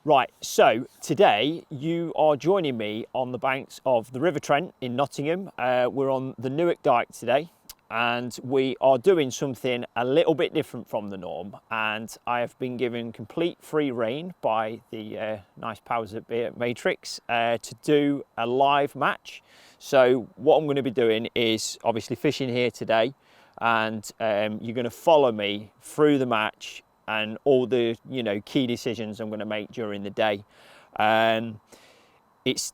Right, so today you are joining me on the banks of the River Trent in Nottingham. We're on the Newark Dyke today and we are doing something a little bit different from the norm, and I have been given complete free rein by the nice powers that be at Matrix to do a live match. So what I'm going to be doing is obviously fishing here today, and you're going to follow me through the match and all the key decisions I'm going to make during the day.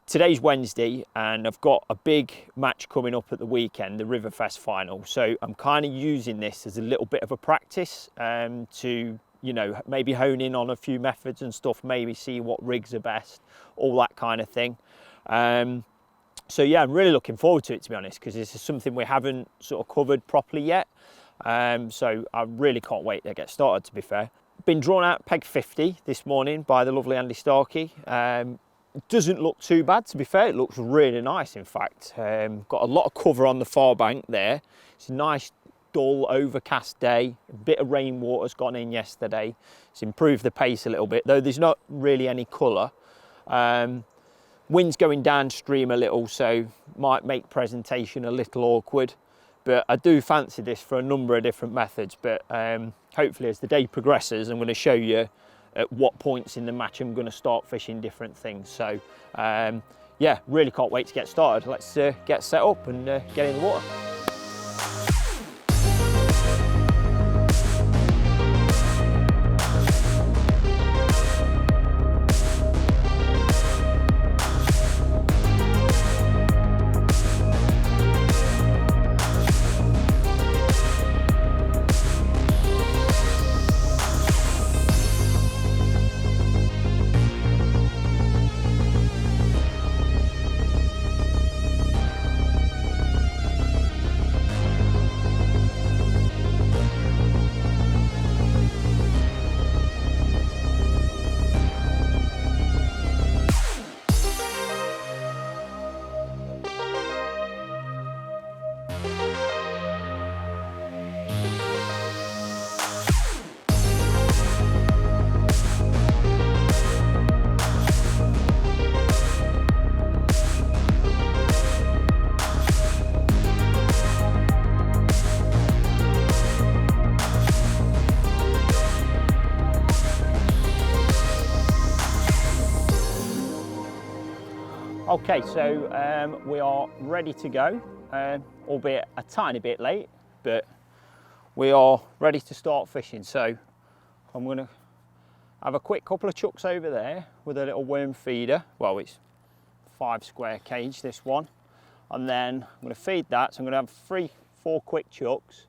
Today's Wednesday and I've got a big match coming up at the weekend, the Riverfest final. So I'm kind of using this as a little bit of a practice to maybe hone in on a few methods and stuff, maybe see what rigs are best, all that kind of thing. So yeah, I'm really looking forward to it, to be honest, because this is something we haven't sort of covered properly yet. So I really can't wait to get started, to be fair. Been drawn out peg 50 this morning by the lovely Andy Starkey. Doesn't look too bad, to be fair. It looks really nice, in fact. Got a lot of cover on the far bank there. It's a nice, dull, overcast day. A bit of rainwater's gone in yesterday. It's improved the pace a little bit, though there's not really any colour. Wind's going downstream a little, so might make presentation a little awkward. But I do fancy this for a number of different methods. But hopefully as the day progresses, I'm going to show you at what points in the match I'm going to start fishing different things. So yeah, really can't wait to get started. Let's get set up and get in the water. Okay, so we are ready to go, albeit a tiny bit late, but we are ready to start fishing. So I'm going to have a quick couple of chucks over there with a little worm feeder. Well, it's 5 square cage, this one. And then I'm going to feed that, so I'm going to have 3-4 quick chucks.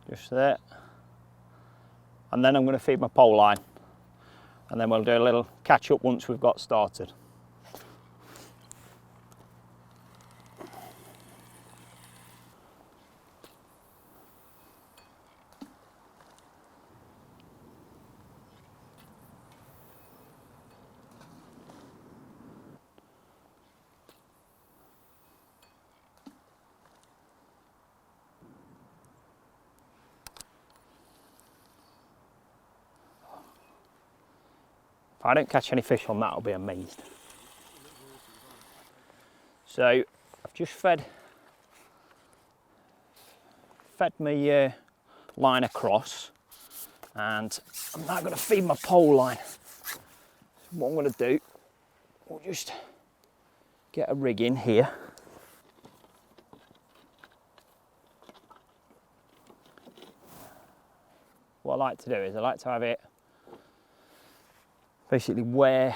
Just there. And then I'm going to feed my pole line. And then we'll do a little catch up once we've got started. If I don't catch any fish on that, I'll be amazed. So I've just fed my line across, and I'm now going to feed my pole line. So what I'm going to do, we'll just get a rig in here. What I like to do is I like to have it basically where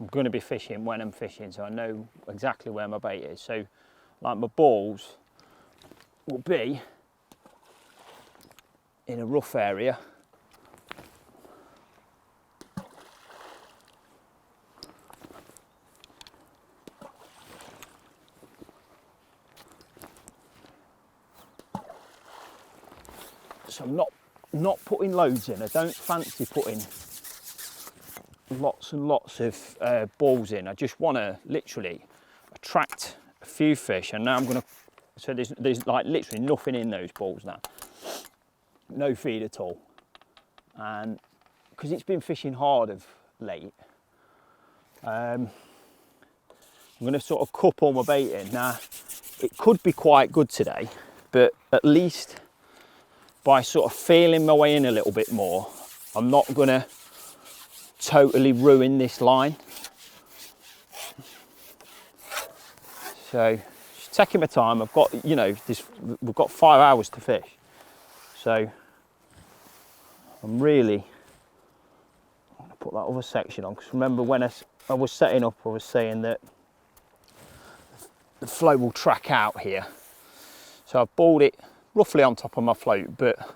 I'm going to be fishing when I'm fishing, so I know exactly where my bait is. So like my balls will be in a rough area. So I'm not putting loads in. I don't fancy putting lots and lots of balls in. I just want to literally attract a few fish, and now I'm going to, so there's like literally nothing in those balls now. no feed at all. And because it's been fishing hard of late, I'm going to sort of cup all my bait in. Now, it could be quite good today, but at least by sort of feeling my way in a little bit more, I'm not going to totally ruin this line. So just taking my time. I've got, you know, we've got 5 hours to fish. So I'm really going to put that other section on, because remember when I was setting up, I was saying that the float will track out here. So I've balled it roughly on top of my float, but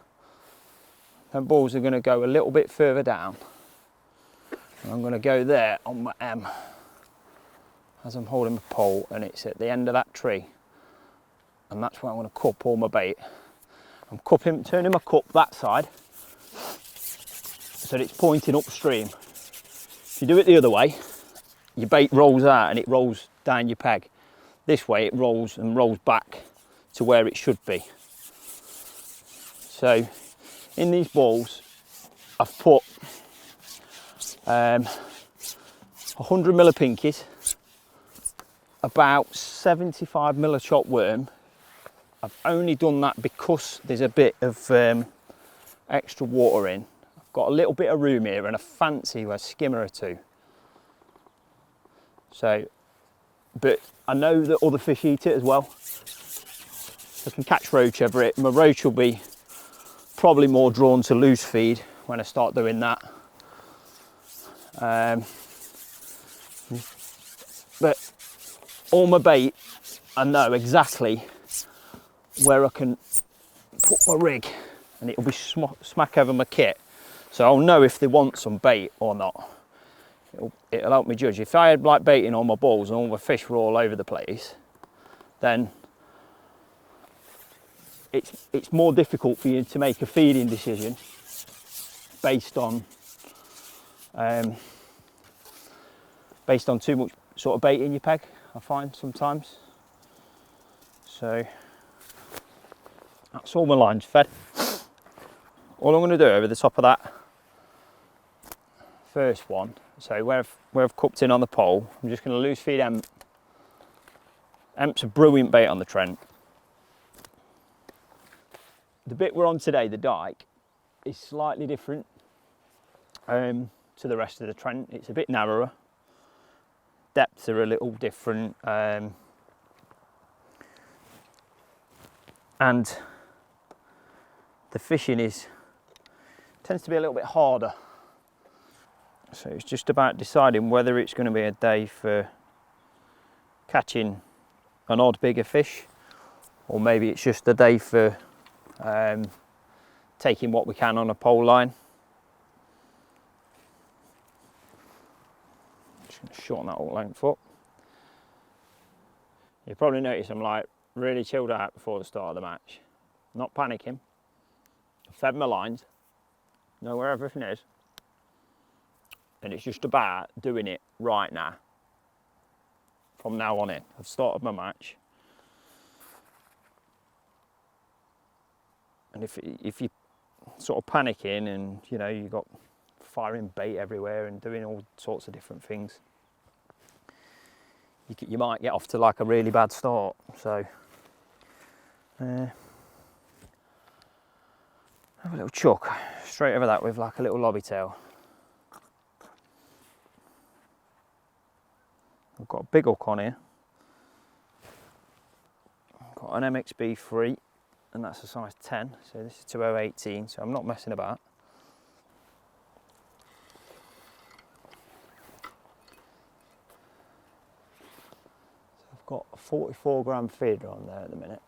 them balls are going to go a little bit further down. And I'm going to go there on my M as I'm holding my pole, and it's at the end of that tree. And that's where I'm going to cup all my bait. I'm turning my cup that side so that it's pointing upstream. If you do it the other way, your bait rolls out and it rolls down your peg. This way it rolls and rolls back to where it should be. So in these balls, I've put 100mm of pinkies, about 75mm of chopped worm. I've only done that because there's a bit of extra water in. I've got a little bit of room here and I fancy a skimmer or two. So, but I know that other fish eat it as well. I can catch roach over it. My roach will be probably more drawn to loose feed when I start doing that. But all my bait, I know exactly where I can put my rig, and it'll be smack over my kit. So I'll know if they want some bait or not. It'll help me judge. If I had like baiting on my balls and all my fish were all over the place, then it's more difficult for you to make a feeding decision based on too much sort of bait in your peg, I find sometimes. So that's all my lines fed. All I'm going to do over the top of that first one, so where I've cupped in on the pole, I'm just going to loose feed Emp. Emp's a brilliant bait on the Trent. The bit we're on today, the dike, is slightly different to the rest of the Trent. It's a bit narrower. Depths are a little different. And the fishing tends to be a little bit harder. So it's just about deciding whether it's going to be a day for catching an odd bigger fish, or maybe it's just a day for taking what we can on a pole line. Just going to shorten that all length up. You probably notice I'm like really chilled out before the start of the match. Not panicking. I've fed my lines, know where everything is, and it's just about doing it right now. From now on in, I've started my match. And if you sort of panicking and you know you've got firing bait everywhere and doing all sorts of different things, you might get off to like a really bad start. So have a little chuck straight over that with like a little lobby tail. I've got a big hook on here. I've got an MXB 3, and that's a size 10, so this is 2018, so I'm not messing about. So I've got a 44 gram feeder on there at the minute.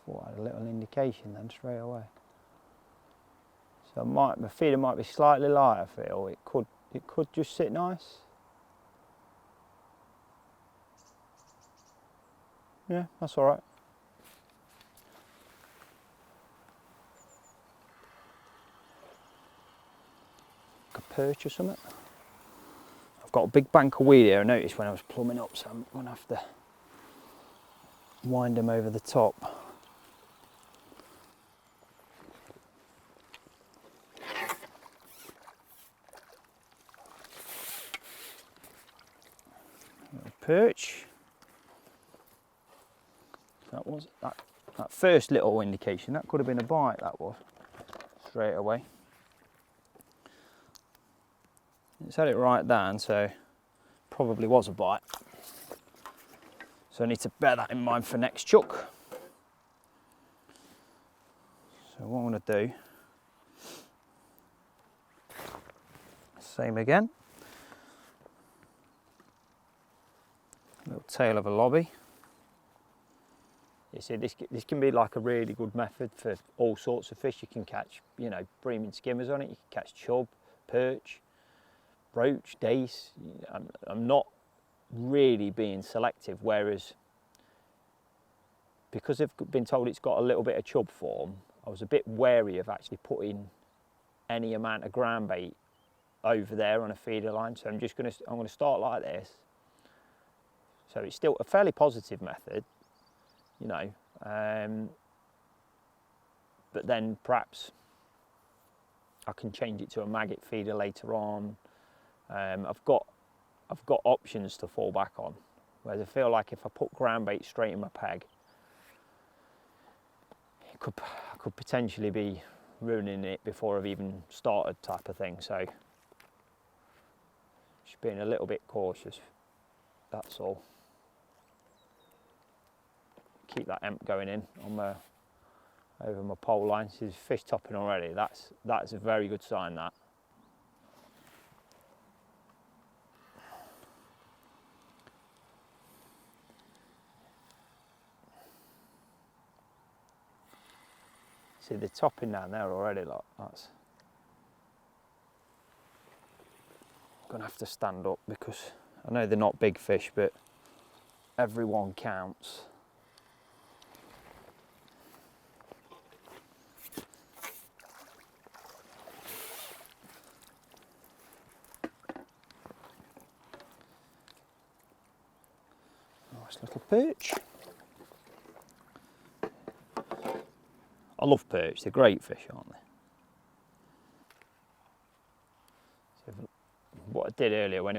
Thought I had a little indication then straight away. So my feeder might be slightly light, I feel. It could just sit nice. Yeah, that's all right. perch or something. I've got a big bank of weed here, I noticed when I was plumbing up, so I'm going to have to wind them over the top. Perch. That was that first little indication. That could have been a bite. That was straight away. It's had it right down, so probably was a bite. So I need to bear that in mind for next chuck. So what I'm going to do, same again. Little tail of a lobby. You see, this can be like a really good method for all sorts of fish. You can catch, you know, breaming skimmers on it. You can catch chub, perch, roach, dace. I'm not really being selective, whereas because I've been told it's got a little bit of chub form, I was a bit wary of actually putting any amount of ground bait over there on a feeder line. So I'm going to start like this. So it's still a fairly positive method, you know, but then perhaps I can change it to a maggot feeder later on. I've got options to fall back on, whereas I feel like if I put ground bait straight in my peg, I could potentially be ruining it before I've even started, type of thing. So just being a little bit cautious, that's all. Keep that emp going in on over my pole line. See, there's fish topping already. That's a very good sign, that. See, they're topping down there already, like that's. I'm gonna have to stand up because I know they're not big fish, but every one counts. Nice little perch. I love perch, they're great fish, aren't they? So what I did earlier when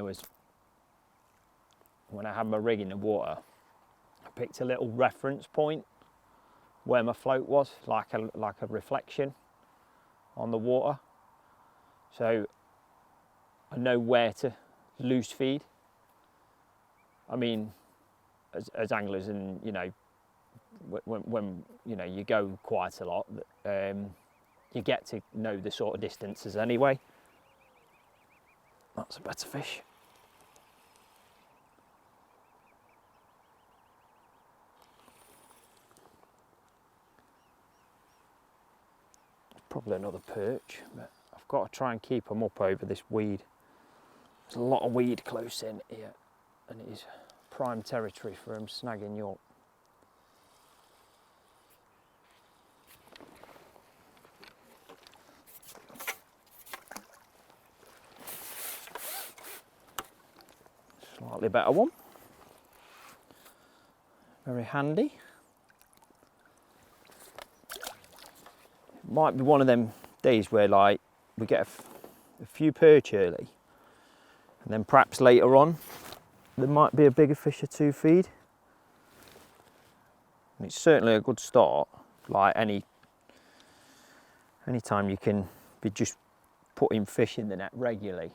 I had my rig in the water, I picked a little reference point where my float was, like a reflection on the water. So I know where to loose feed. I mean, as anglers, and you know, when you know you go quite a lot, you get to know the sort of distances anyway. That's a better fish. Probably another perch, but I've got to try and keep them up over this weed. There's a lot of weed close in here, and it is prime territory for them snagging you up. Slightly better one. Very handy. Might be one of them days where like we get a few perch early, and then perhaps later on there might be a bigger fish or two feed. And it's certainly a good start. Like any time you can be just putting fish in the net regularly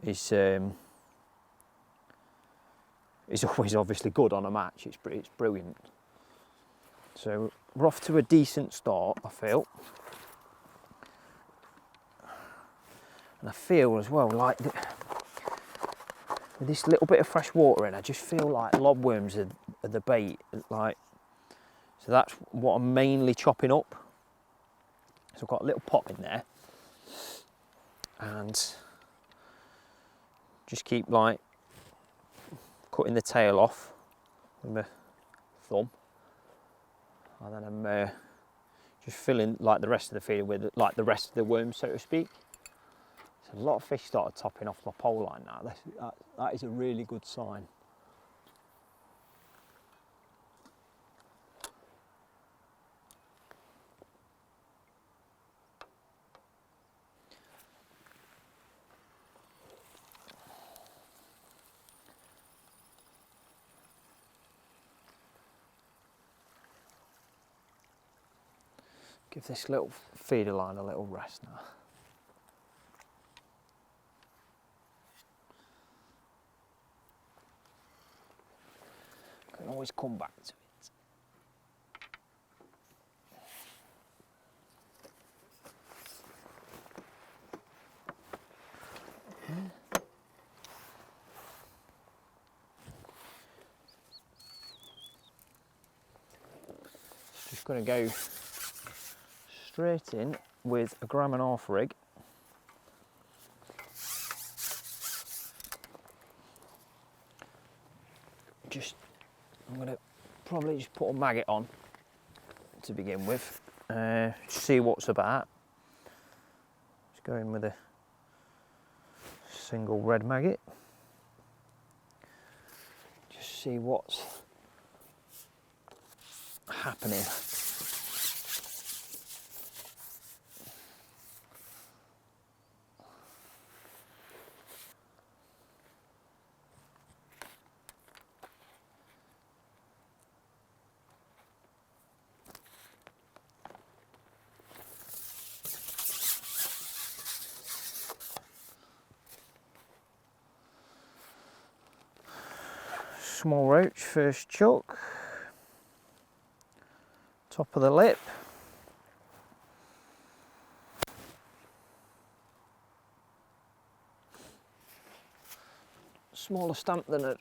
is always obviously good on a match. It's brilliant. So we're off to a decent start, I feel. And I feel as well like with this little bit of fresh water in, I just feel like lobworms are the bait. Like, so that's what I'm mainly chopping up. So I've got a little pot in there, and just keep like cutting the tail off with my thumb, and then I'm just filling like the rest of the feeder with like the rest of the worms, so to speak. So a lot of fish started topping off my pole line now. That is a really good sign. Give this little feeder line a little rest now. Can always come back to it. Just going to go straight in with a 1.5 gram rig. I'm going to probably just put a maggot on to begin with, see what's about. Just go in with a single red maggot, just see what's happening. Small roach, first chuck, top of the lip. Smaller stamp than I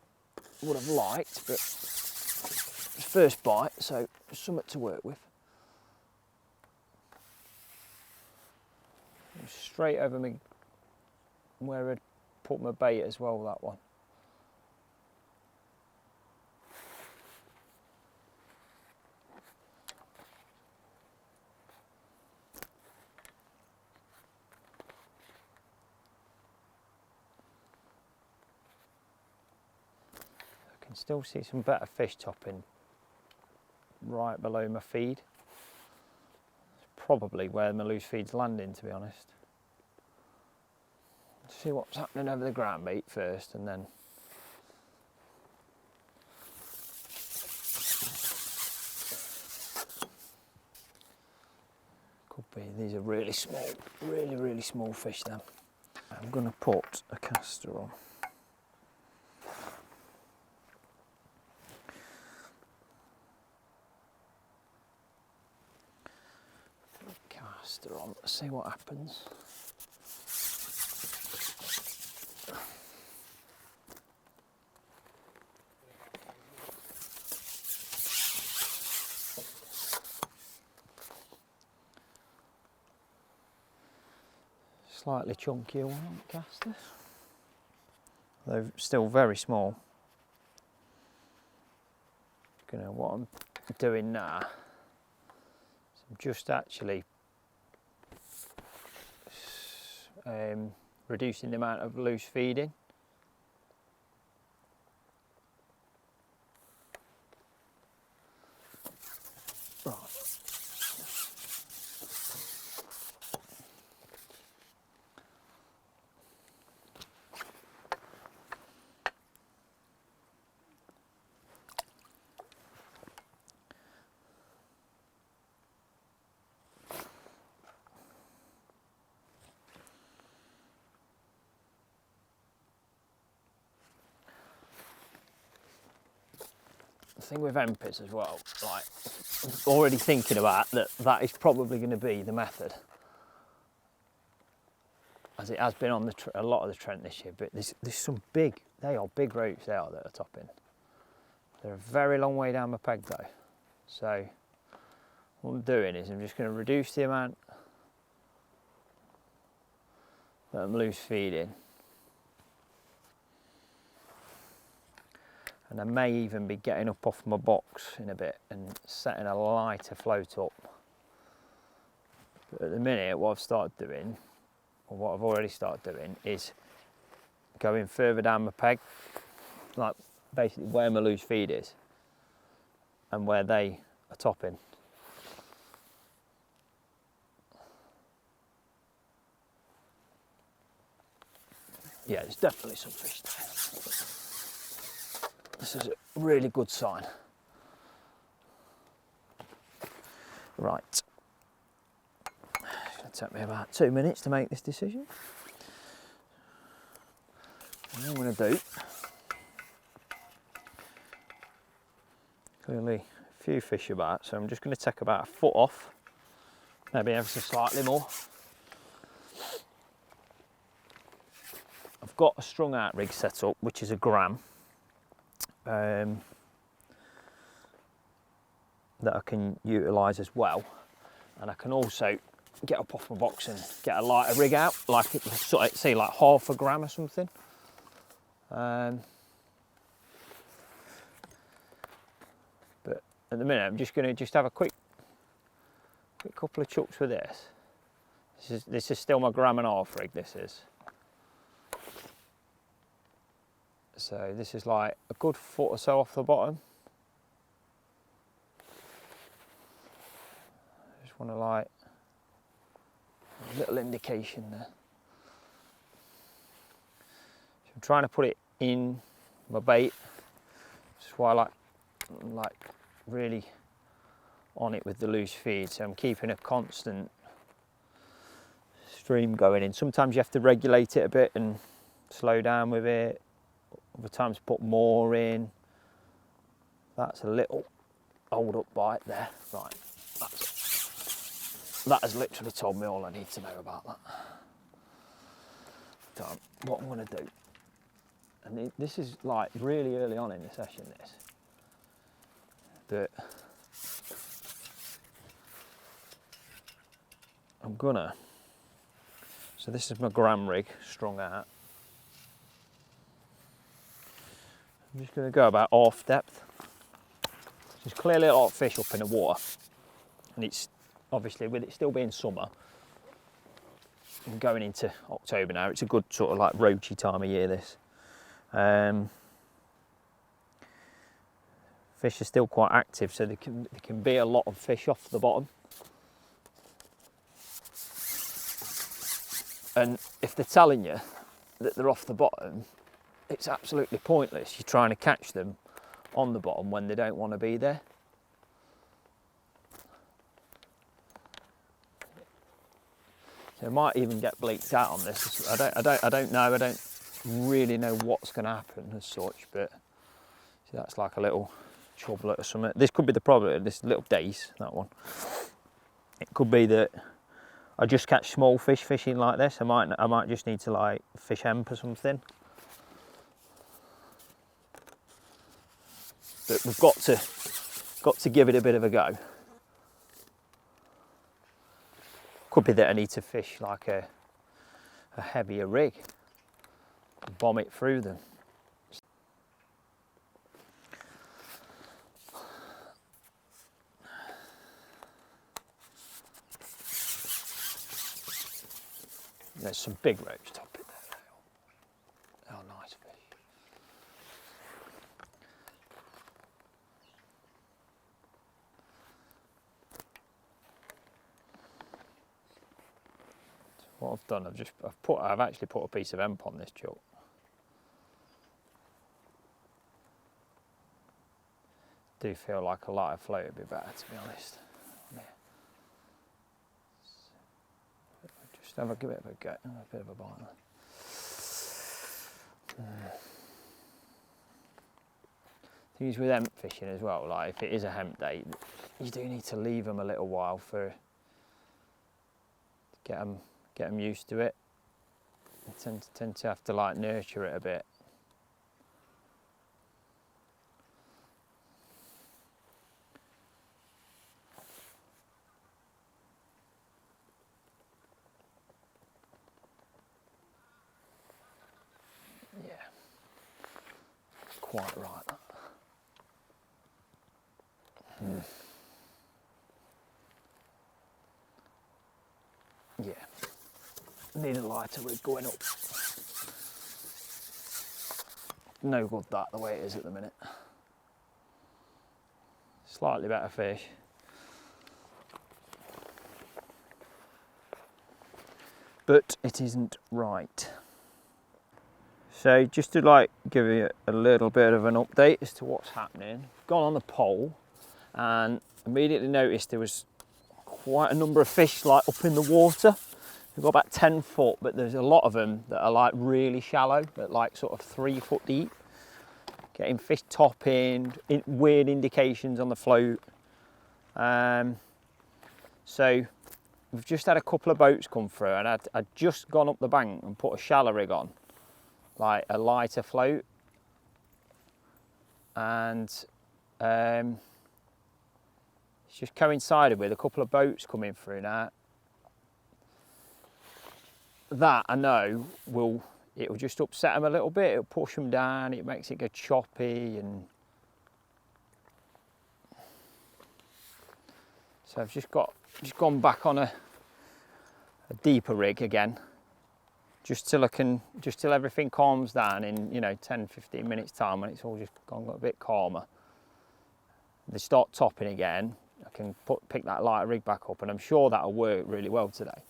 would have liked, but it's first bite, so something to work with. Straight over me where I'd put my bait as well, that one. Still see some better fish topping right below my feed. It's probably where my loose feed's landing, to be honest. Let's see what's happening over the ground bait first, and then could be. These are really small, really small fish then. I'm going to put a caster on. On, let's see what happens. Slightly chunkier one on the caster, though still very small. What I'm doing now is I'm just actually reducing the amount of loose feeding. Right. The thing with empis as well, like, I'm already thinking about that is probably going to be the method, as it has been on a lot of the Trent this year. But there's some big, they are big roach there that are topping. They're a very long way down my peg though. So what I'm doing is I'm just going to reduce the amount that I'm loose feeding. And I may even be getting up off my box in a bit and setting a lighter float up. But at the minute, what I've started doing or what I've already started doing, is going further down my peg, like basically where my loose feed is and where they are topping. Yeah, there's definitely some fish there. This is a really good sign. Right. It's going to take me about 2 minutes to make this decision. And what I'm going to do, clearly a few fish about, so I'm just going to take about a foot off, maybe ever so slightly more. I've got a strung out rig set up, which is a gram, that I can utilise as well, and I can also get up off my box and get a lighter rig out, like say like half a gram or something. But at the minute I'm just going to have a quick couple of chucks with this. This is still my gram and a half rig, this is. So this is like a good foot or so off the bottom. Just want to like a little indication there. So I'm trying to put it in my bait. That's why I like really on it with the loose feed. So I'm keeping a constant stream going in. Sometimes you have to regulate it a bit and slow down with it. Other times put more in. That's a little hold up bite there. Right, that has literally told me all I need to know about that. So what I'm going to do, and this is like really early on in the session, but I'm gonna, so this is my gram rig strung out. I'm just going to go about half depth. There's clearly a lot of fish up in the water, and it's obviously, with it still being summer and going into October now, it's a good sort of like roachy time of year, this. Fish are still quite active, so there can be a lot of fish off the bottom. And if they're telling you that they're off the bottom, it's absolutely pointless. You're trying to catch them on the bottom when they don't want to be there. So I might even get bleaked out on this. I don't know. I don't really know what's going to happen as such. But see, that's like a little chublet or something. This could be the problem. This little dace, that one. It could be that I just catch small fish fishing like this. I might just need to like fish hemp or something. But we've got to give it a bit of a go. Could be that I need to fish like a heavier rig, bomb it through them. There's some big roach top in there. Oh, nice fish. What I've done, I've actually put a piece of hemp on this chuck. Do feel like a lighter float would be better, to be honest. Yeah. Just have a bit of a go, a bit of a bite. Thing is with hemp fishing as well, like if it is a hemp day, you do need to leave them a little while to get them used to it. You tend to have to like nurture it a bit. Yeah, quite right. That. Yeah. Need a lighter rig going up. No good that the way it is at the minute. Slightly better fish. But it isn't right. So just to like give you a little bit of an update as to what's happening. Gone on the pole and immediately noticed there was quite a number of fish like up in the water. We've got about 10 foot, but there's a lot of them that are like really shallow, at like sort of 3 foot deep. Getting fish topping, weird indications on the float. So we've just had a couple of boats come through, and I'd just gone up the bank and put a shallow rig on, like a lighter float. And it's just coincided with a couple of boats coming through now. That I know it'll just upset them a little bit. It'll push them down. It makes it go choppy, and so I've just gone back on a deeper rig again, just till everything calms down in 10-15 minutes time, when it's all just gone a bit calmer. They start topping again. I can pick that lighter rig back up, and I'm sure that'll work really well today.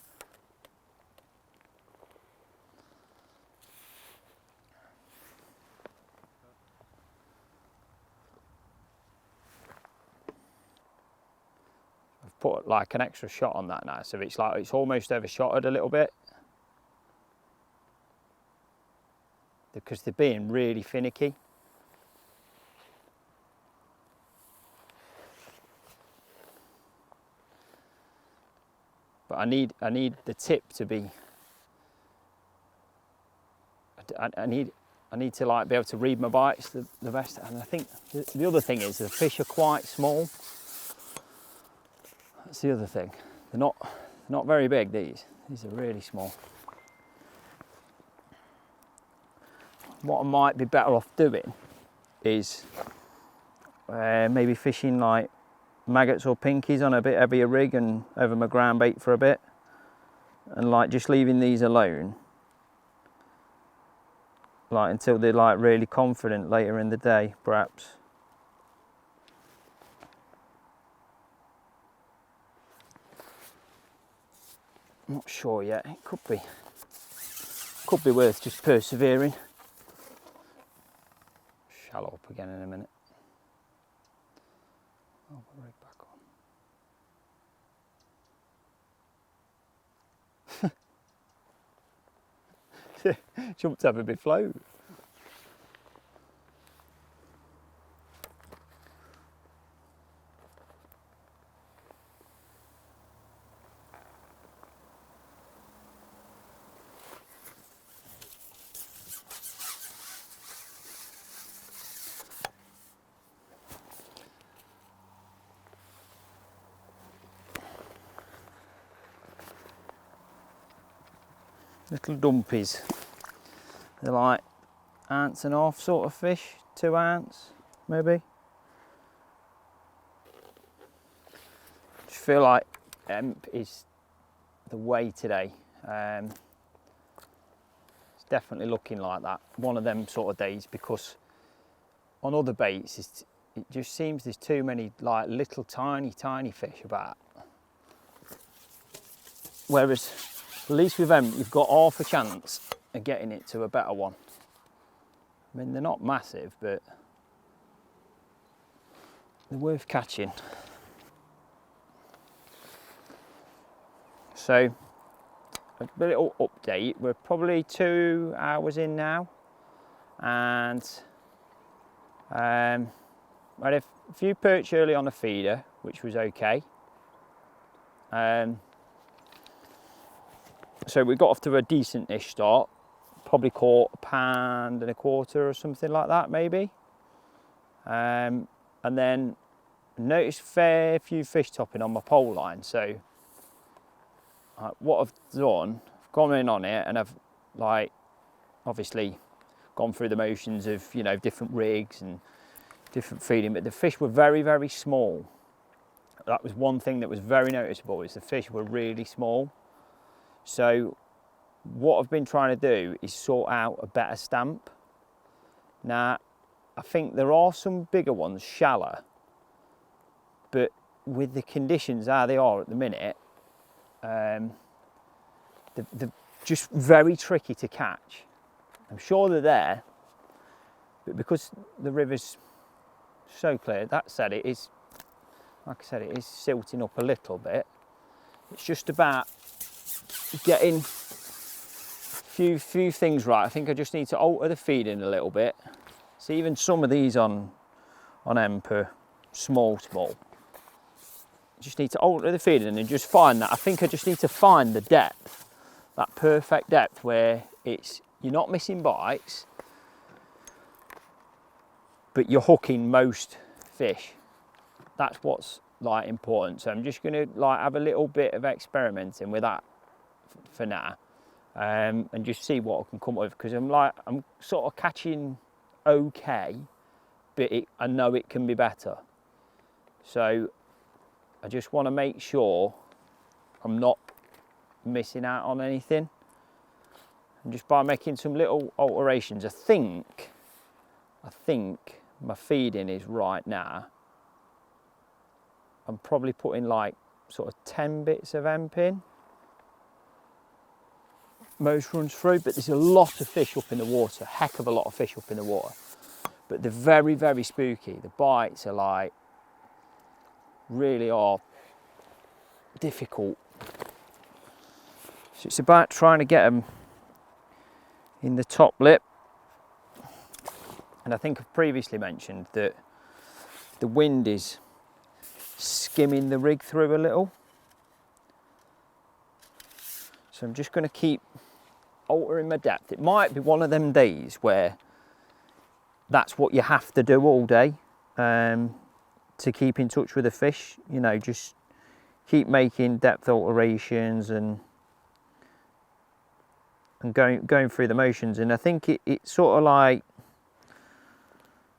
Put like an extra shot on that now, so it's almost overshotted a little bit, because they're being really finicky. But I need the tip to be. I need to like be able to read my bites the best, and I think the other thing is the fish are quite small. That's the other thing. They're not very big, these are really small. What I might be better off doing is maybe fishing like maggots or pinkies on a bit heavier rig and over my ground bait for a bit, and like just leaving these alone like until they're like really confident later in the day, perhaps. I'm not sure yet. It could be worth just persevering. Shallow up again in a minute. Oh, we're right back on. Jumped up a bit float. Little dumpies. They're like ounce and a half sort of fish, 2 ounce maybe. Just feel like hemp is the way today. It's definitely looking like that. One of them sort of days, because on other baits it just seems there's too many like little tiny fish about. Whereas at least with them, you've got half a chance of getting it to a better one. I mean, they're not massive, but they're worth catching. So, a little update. We're probably 2 hours in now, and I had a few perch early on the feeder, which was okay. So we got off to a decent-ish start, probably caught £1.25 pounds or something like that, maybe. And then noticed a fair few fish topping on my pole line. So what I've done, I've gone in on it, and I've like obviously gone through the motions of different rigs and different feeding, but the fish were very, very small. That was one thing that was very noticeable, is the fish were really small. So what I've been trying to do is sort out a better stamp. Now, I think there are some bigger ones, shallow, but with the conditions how they are at the minute, they're just very tricky to catch. I'm sure they're there, but because the river's so clear, that said, it is, like I said, it is silting up a little bit. It's just about getting a few things right. I think I just need to alter the feeding a little bit. So even some of these on Emperor, small. Just need to alter the feeding and just find that. I think I just need to find the depth, that perfect depth where you're not missing bites, but you're hooking most fish. That's what's like important. So I'm just gonna like have a little bit of experimenting with that for now, and just see what I can come up with, because I'm sort of catching okay, but I know it can be better. So I just want to make sure I'm not missing out on anything, and just by making some little alterations, I think my feeding is right now. I'm probably putting like sort of 10 bits of hemp in most runs through, but there's a lot of fish up in the water, a heck of a lot of fish up in the water, but they're very, very spooky. The bites are like, really are difficult. So it's about trying to get them in the top lip. And I think I've previously mentioned that the wind is skimming the rig through a little. So I'm just going to keep altering my depth. It might be one of them days where that's what you have to do all day to keep in touch with the fish. You know, just keep making depth alterations and going through the motions. And I think it's sort of like,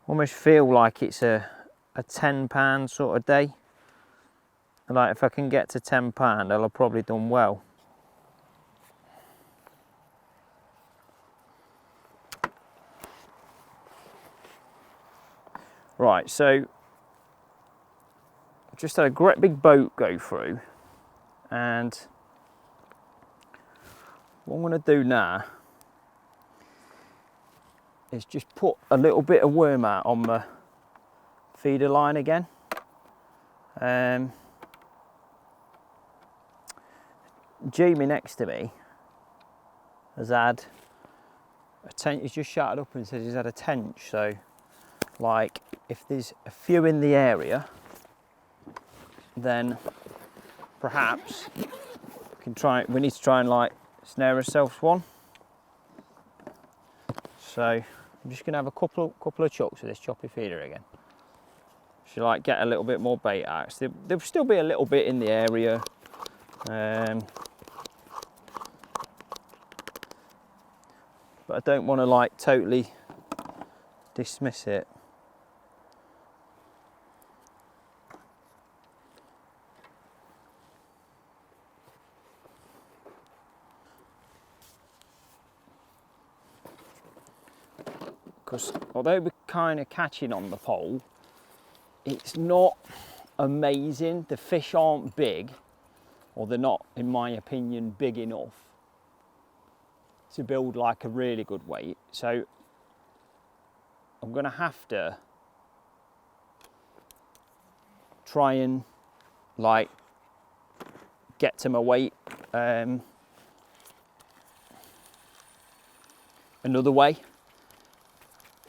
almost feel like it's a £10 sort of day. Like if I can get to £10, I'll have probably done well. Right, so I've just had a great big boat go through, and what I'm going to do now is just put a little bit of worm out on my feeder line again. Jamie next to me has had a tench. He's just shouted up and said he's had a tench. So, like, if there's a few in the area, then perhaps we need to try and like snare ourselves one. So I'm just gonna have a couple of chucks of this choppy feeder again. Should like get a little bit more bait out. So there'll still be a little bit in the area. But I don't want to like totally dismiss it. Because although we're kind of catching on the pole, it's not amazing. The fish aren't big, or they're not, in my opinion, big enough to build like a really good weight. So I'm going to have to try and like get to my weight another way.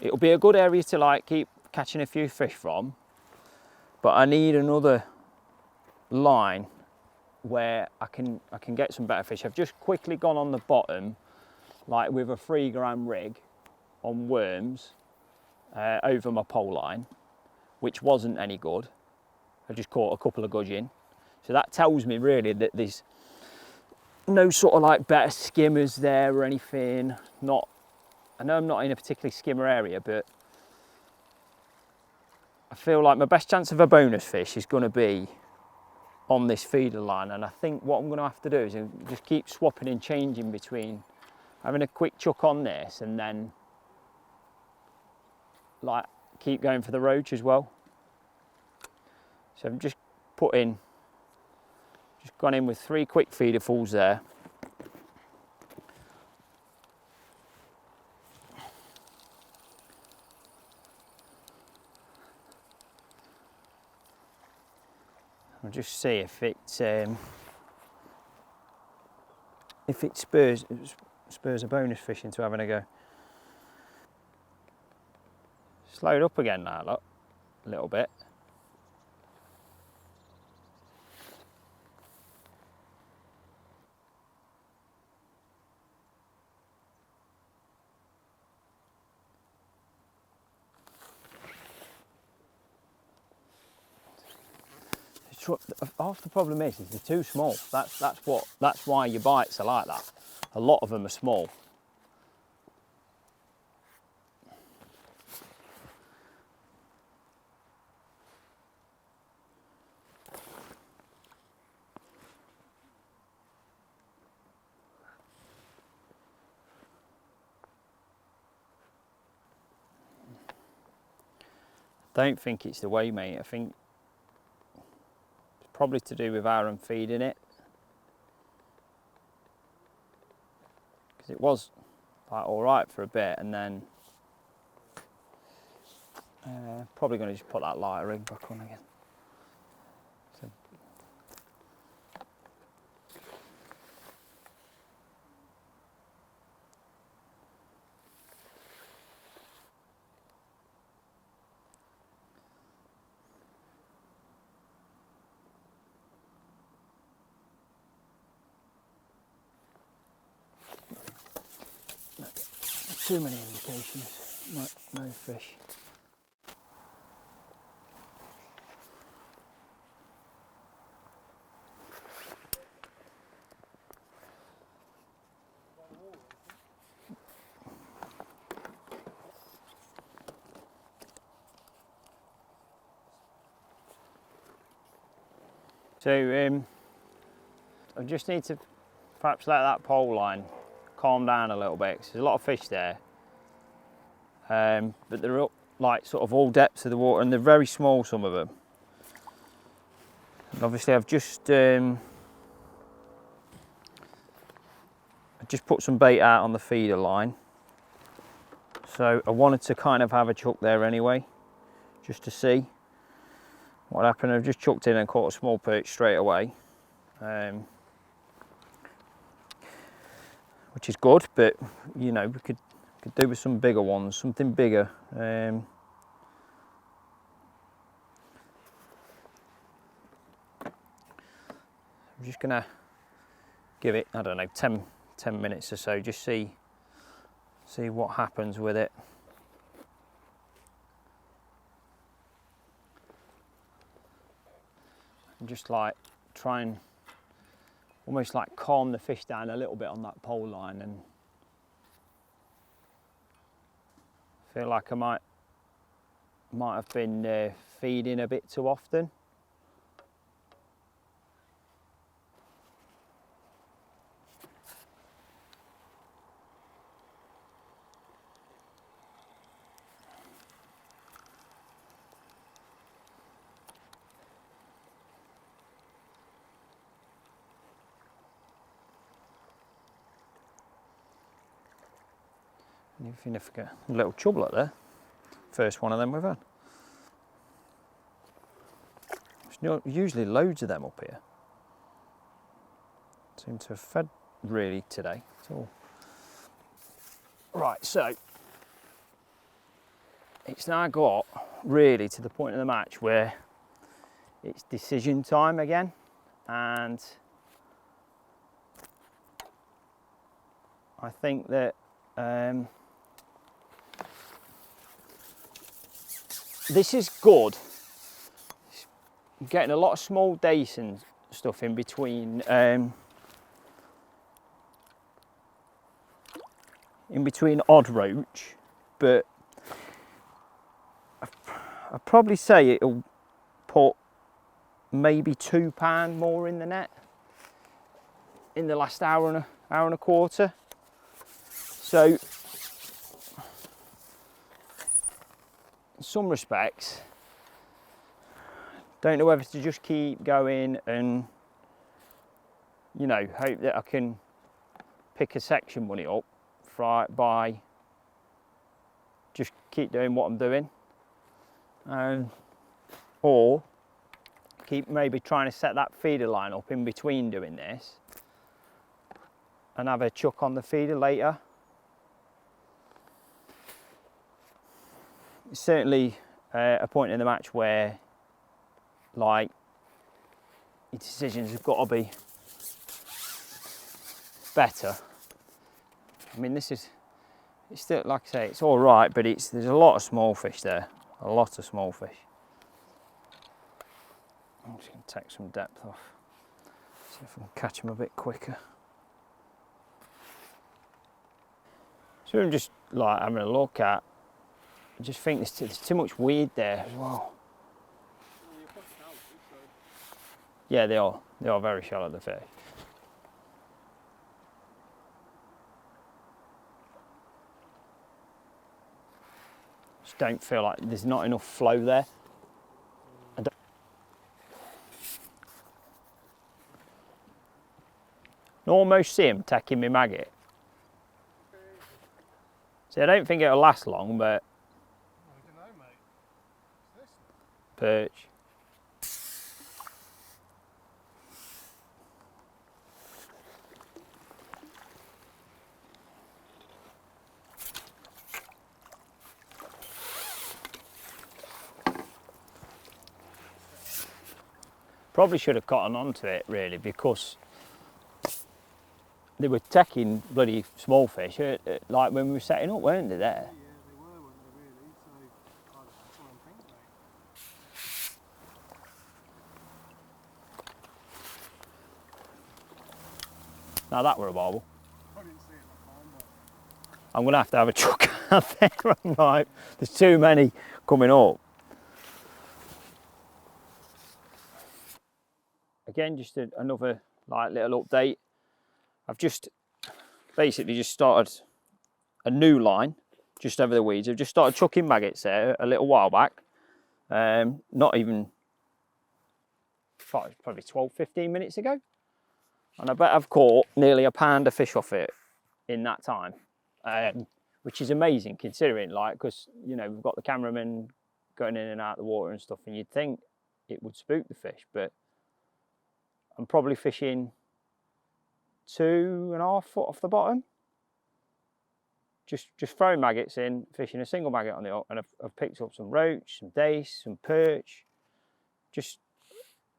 It'll be a good area to like keep catching a few fish from, but I need another line where I can get some better fish. I've just quickly gone on the bottom, like with a 3 gram rig on worms over my pole line, which wasn't any good. I just caught a couple of gudgeon. So that tells me really that there's no sort of like better skimmers there or anything. I know I'm not in a particularly skimmer area, but I feel like my best chance of a bonus fish is going to be on this feeder line, and I think what I'm going to have to do is just keep swapping and changing between having a quick chuck on this and then like keep going for the roach as well. So I've just gone in with 3 quick feederfuls there. I'll just see if it spurs a bonus fish into having a go. Slowed up again now, look, a little bit. Half the problem is they're too small. That's why your bites are like that. A lot of them are small. I don't think it's the way, mate. I think it's probably to do with how I'm feeding it. Because it was like all right for a bit, and then probably going to just put that lighter rig back on again. So, too many indications, no fish. So I just need to perhaps let that pole line calm down a little bit, because there's a lot of fish there, but they're up like sort of all depths of the water, and they're very small, some of them. And obviously I've just put some bait out on the feeder line, so I wanted to kind of have a chuck there anyway, just to see what happened. I've just chucked in and caught a small perch straight away, which is good, but you know, we could do with some bigger ones, something bigger. I'm just gonna give it, I don't know, 10 minutes or so, just see what happens with it. And just like try and almost like calm the fish down a little bit on that pole line, and feel like I might have been feeding a bit too often. Significant little chublet there. First one of them we've had. There's usually loads of them up here. Seem to have fed really today at all. Right, so it's now got really to the point of the match where it's decision time again, and I think that this is good. I'm getting a lot of small dace and stuff in between odd roach, but I'd probably say it'll put maybe £2 more in the net in the last hour and a quarter. So in some respects, don't know whether to just keep going and, you know, hope that I can pick a section money up by just keep doing what I'm doing, or keep maybe trying to set that feeder line up in between doing this and have a chuck on the feeder later. It's certainly a point in the match where, like, your decisions have got to be better. I mean, it's still, like I say, it's all right, but there's a lot of small fish there, a lot of small fish. I'm just going to take some depth off, see if I can catch them a bit quicker. So I'm just like having a look at, I just think there's too much weed there as well. Yeah, they are very shallow, the fish. Just don't feel like there's not enough flow there. I almost see him taking me maggot. See, I don't think it'll last long, but I don't know, mate. What's this? perch. Probably should have gotten onto it really, because they were taking bloody small fish, like when we were setting up, weren't they there? Yeah, they were, weren't they, really? So, that's what I'm thinking, mate. Now that were a barbel. I didn't see it that time, but... I'm going to have a chuck out there. I'm like, there's too many coming up. Again, just another like little update. I've just basically just started a new line just over the weeds. I've just started chucking maggots there a little while back. Not even, probably 12-15 minutes ago. And I bet I've caught nearly a pound of fish off it in that time, which is amazing considering, like, because, you know, we've got the cameraman going in and out of the water and stuff, and you'd think it would spook the fish, but I'm probably fishing 2.5 foot off the bottom. Just throwing maggots in, fishing a single maggot on the hook, and I've picked up some roach, some dace, some perch. Just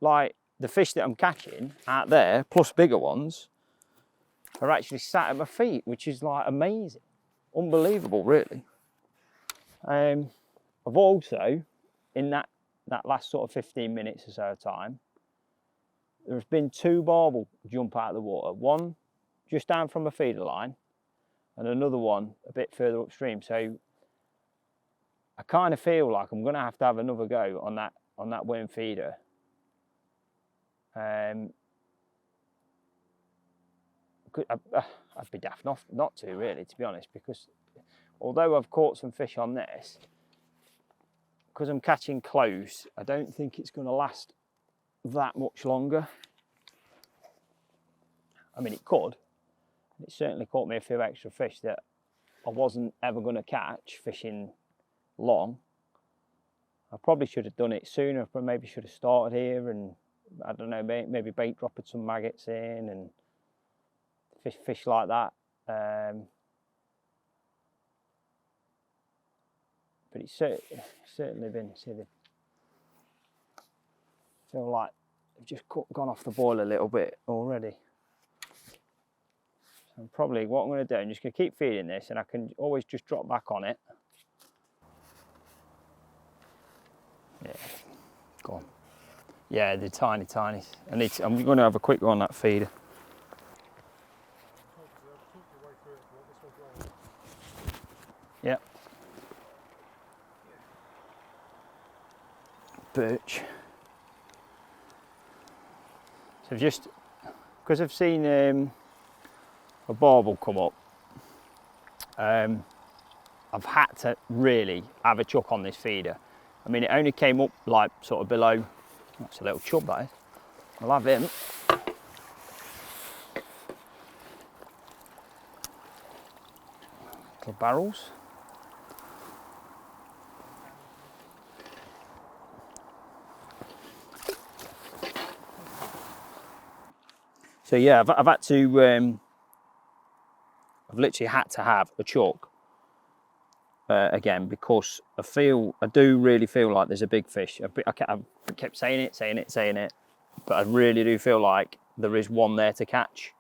like the fish that I'm catching out there, plus bigger ones, are actually sat at my feet, which is like amazing, unbelievable, really. I've also, in that last sort of 15 minutes or so of time, there's been 2 barbel jump out of the water. One just down from a feeder line, and another one a bit further upstream. So I kind of feel like I'm going to have another go on that worm feeder. I'd be daft not to, really, to be honest, because although I've caught some fish on this, because I'm catching close, I don't think it's going to last that much longer. I mean, it could. It certainly caught me a few extra fish that I wasn't ever going to catch fishing long. I probably should have done it sooner. I maybe should have started here and, I don't know, maybe bait dropped some maggots in and fish like that. But it's certainly been, feel like I've just gone off the boil a little bit already. So probably what I'm going to do, I'm just going to keep feeding this, and I can always just drop back on it. Yeah, go on. Yeah, they're tiny. I'm going to have a quick go on that feeder. Yeah. Perch. So just, because I've seen a barbel come up, I've had to really have a chuck on this feeder. I mean, it only came up like sort of below, that's a little chub that is. I'll have him. Little barrels. So yeah, I've had to, I've literally had to have a chuck again, because I do really feel like there's a big fish. I kept saying it, but I really do feel like there is one there to catch.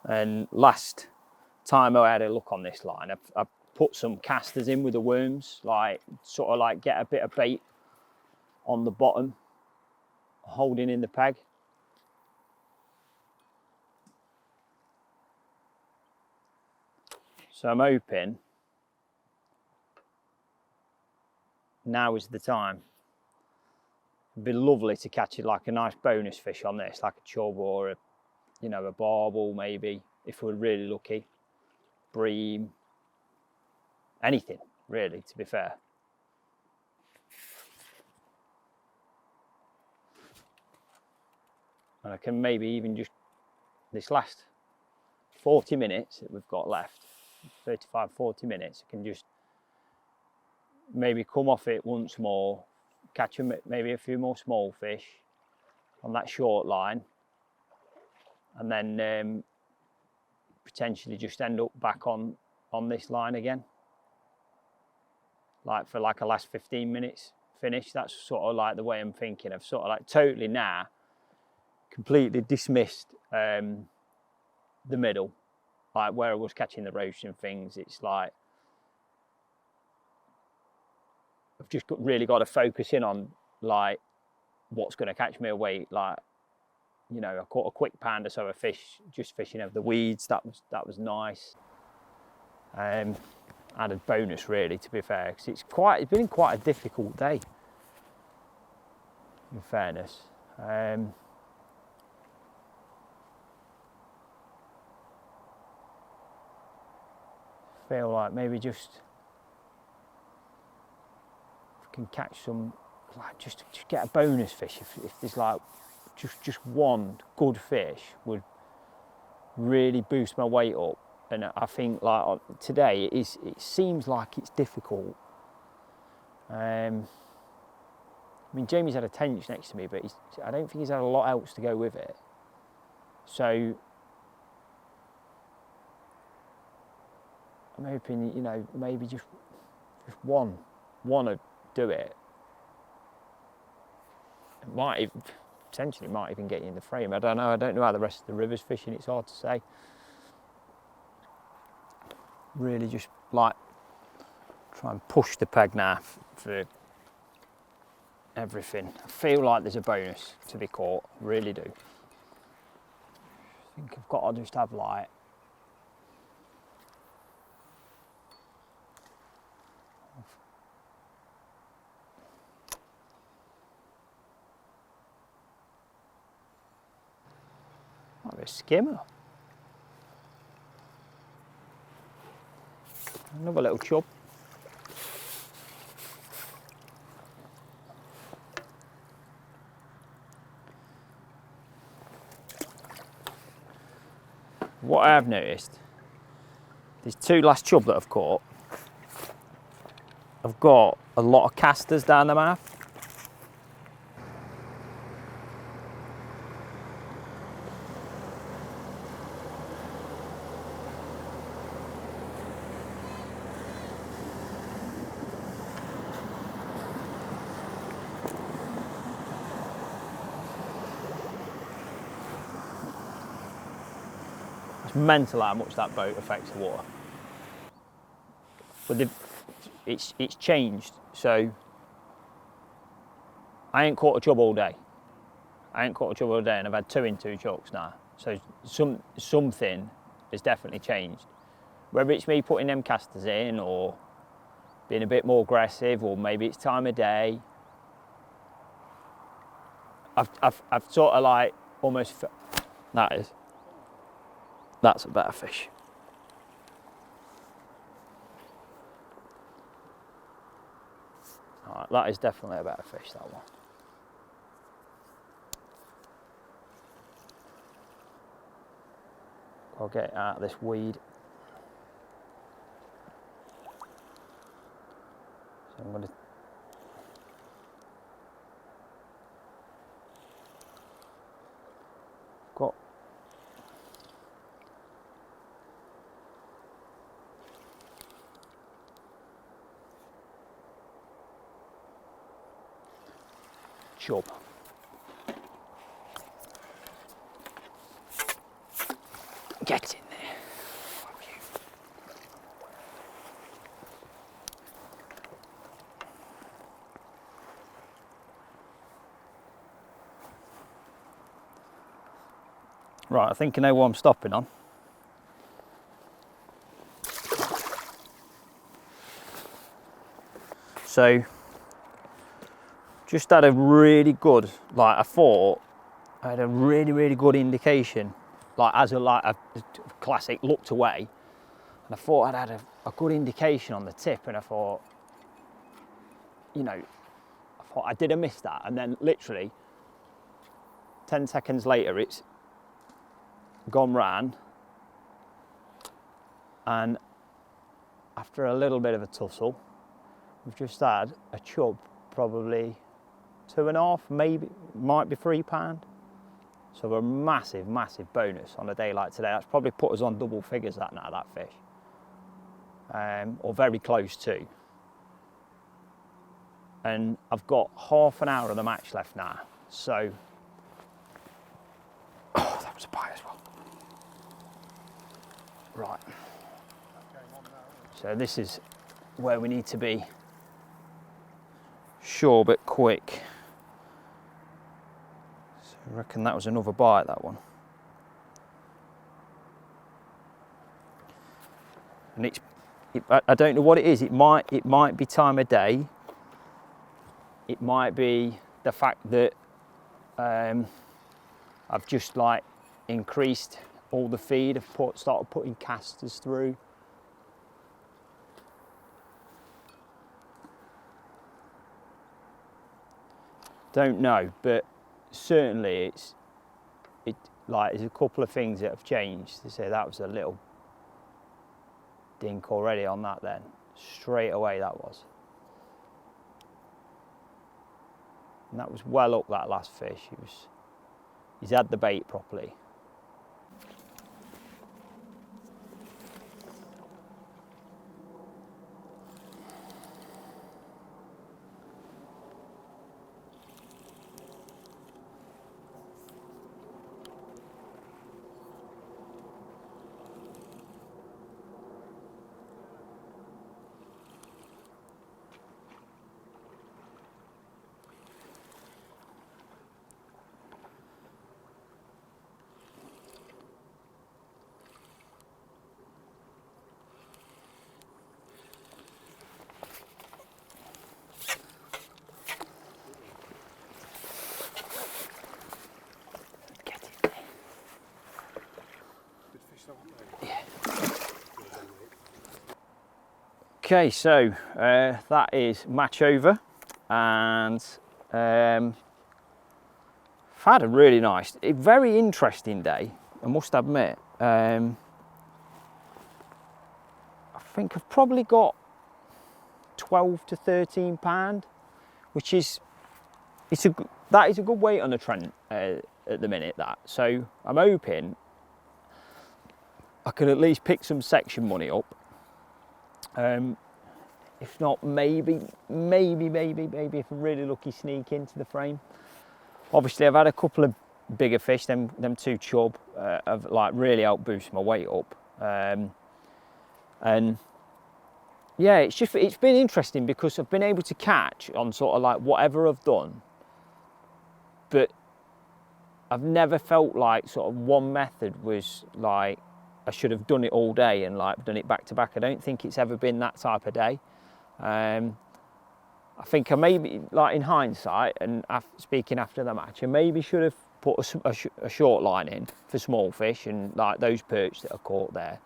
And last time I had a look on this line, I put some casters in with the worms, like sort of like get a bit of bait on the bottom, holding in the peg. So I'm hoping now is the time. It'd be lovely to catch it like a nice bonus fish on this, like a chub or a, you know, a barbel maybe, if we're really lucky. Bream, anything really, to be fair. And I can maybe even just, this last 40 minutes that we've got left, 35, 40 minutes, I can just maybe come off it once more, catch maybe a few more small fish on that short line, and then potentially just end up back on this line again, like for like a last 15 minutes finish. That's sort of like the way I'm thinking. I've sort of like totally now completely dismissed the middle, like where I was catching the roach and things. It's like I've just really got to focus in on like what's going to catch me a weight. Like, you know, I caught a quick pound or so of fish just fishing over the weeds. That was nice. Added bonus really, to be fair, because it's been quite a difficult day, in fairness. Feel like maybe just if I can catch some, like just get a bonus fish. If there's like just one good fish would really boost my weight up. And I think like today it seems like it's difficult. I mean, Jamie's had a tench next to me, but I don't think he's had a lot else to go with it. So I'm hoping, you know, maybe just one would do it. It potentially might even get you in the frame. I don't know. I don't know how the rest of the river's fishing. It's hard to say. Really just like try and push the peg now for everything. I feel like there's a bonus to be caught, really do. I think I've got to just have like might be a skimmer. Another little chub. What I have noticed, these two last chub that I've caught, I've got a lot of casters down the mouth. It's mental how much that boat affects the water. But it's changed, so I ain't caught a chub all day. And I've had 2 in 2 chucks now. So something has definitely changed. Whether it's me putting them casters in or being a bit more aggressive, or maybe it's time of day. I've sort of like almost, that's a better fish. All right, that is definitely a better fish, that one. I'll get it out of this weed. So I'm going to got chub. Get in there. Right, I think I know what I'm stopping on. So, just had a really good, like I thought, I had a really good indication, like as a classic looked away, and I thought I'd had a good indication on the tip, and I thought, you know, I did I miss that? And then literally 10 seconds later, it's gone ran, and after a little bit of a tussle, we've just had a chub, probably 2.5, maybe, might be £3. So a massive bonus on a day like today. That's probably put us on double figures that now, that fish. Or very close to. And I've got half an hour of the match left now. So, oh, that was a bite as well. Right. So this is where we need to be sure but quick. So I reckon that was another bite, that one. And I don't know what it is. It might be time of day. It might be the fact that I've just like increased all the feed. I've started putting casters through. Don't know, but certainly there's a couple of things that have changed. To say that was a little dink already on that then. Straight away that was. And that was well up, that last fish. He's had the bait properly. Okay, so that is match over, and I've had a really nice, very interesting day, I must admit. I think I've probably got 12 to 13 pound, which is that is a good weight on the Trent at the minute. That, so I'm hoping I could at least pick some section money up. If not, maybe if I'm really lucky, sneak into the frame. Obviously, I've had a couple of bigger fish. Them two chub have like really helped boost my weight up. And yeah, it's been interesting because I've been able to catch on sort of like whatever I've done, but I've never felt like sort of one method was like I should have done it all day and like done it back to back. I don't think it's ever been that type of day. I think I maybe, like in hindsight and speaking after the match, I maybe should have put a short line in for small fish and like those perch that are caught there.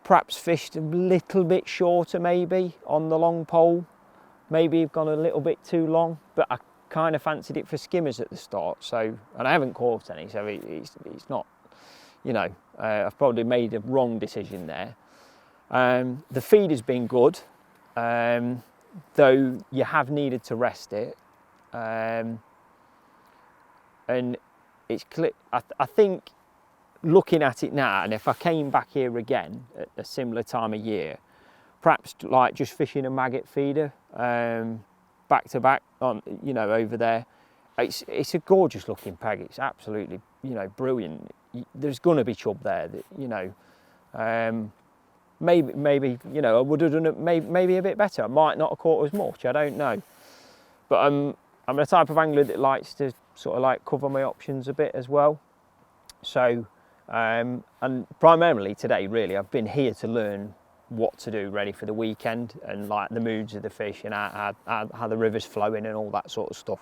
Perhaps fished a little bit shorter maybe on the long pole. Maybe you've gone a little bit too long, but I kind of fancied it for skimmers at the start. So, and I haven't caught any, so it's not, you know, I've probably made a wrong decision there. The feed has been good, though you have needed to rest it. And it's clear, I think, looking at it now, and if I came back here again at a similar time of year, perhaps like just fishing a maggot feeder back to back on, you know, over there. It's a gorgeous looking peg. It's absolutely, you know, brilliant. There's going to be chub there that, you know, maybe you know, I would have done it maybe a bit better. I might not have caught as much, I don't know. But I'm the type of angler that likes to sort of like cover my options a bit as well. So and primarily today, really, I've been here to learn what to do ready for the weekend and like the moods of the fish and how the river's flowing and all that sort of stuff.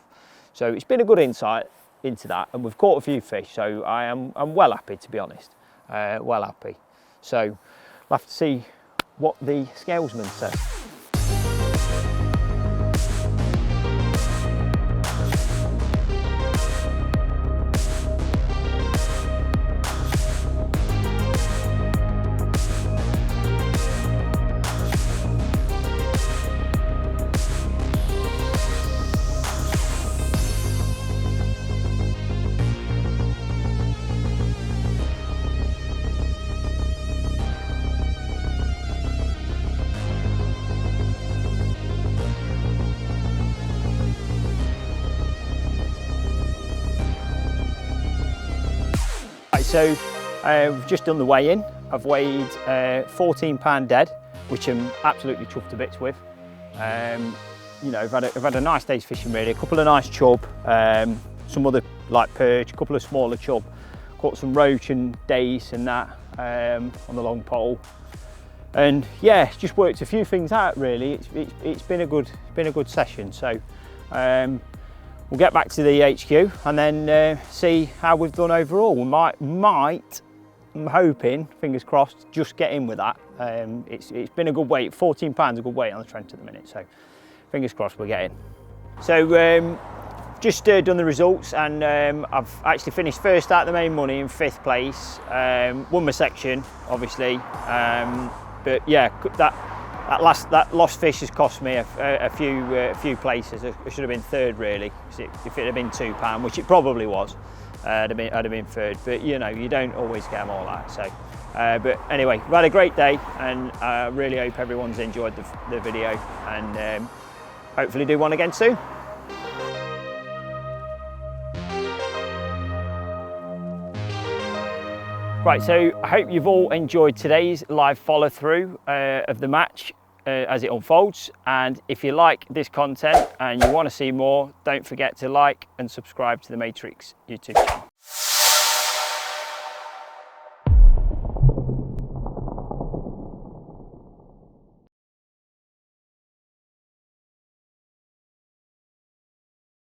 So it's been a good insight into that, and we've caught a few fish, so I'm well happy, to be honest. Well happy. So we'll have to see what the scalesman says. So we've just done the weigh-in. I've weighed 14 pound dead, which I'm absolutely chuffed to bits with. You know, I've had a nice day's fishing really, a couple of nice chub, some other like perch, a couple of smaller chub, caught some roach and dace and that on the long pole. And yeah, just worked a few things out really. It's been a good session. So we'll get back to the HQ and then see how we've done overall. We might, I'm hoping, fingers crossed, just get in with that. It's been a good weight. 14 pounds a good weight on the Trent at the minute, so fingers crossed we'll get in. So just done the results, and I've actually finished first out the main money in 5th place. Won my section, obviously, but yeah, that lost fish has cost me a few places. I should have been 3rd really. If it had been £2, which it probably was, I'd have been 3rd. But you know, you don't always get them all out. So, but anyway, we've had a great day, and I really hope everyone's enjoyed the video, and hopefully do one again soon. Right, so I hope you've all enjoyed today's live follow through of the match as it unfolds. And if you like this content and you want to see more, don't forget to like and subscribe to the Matrix YouTube channel.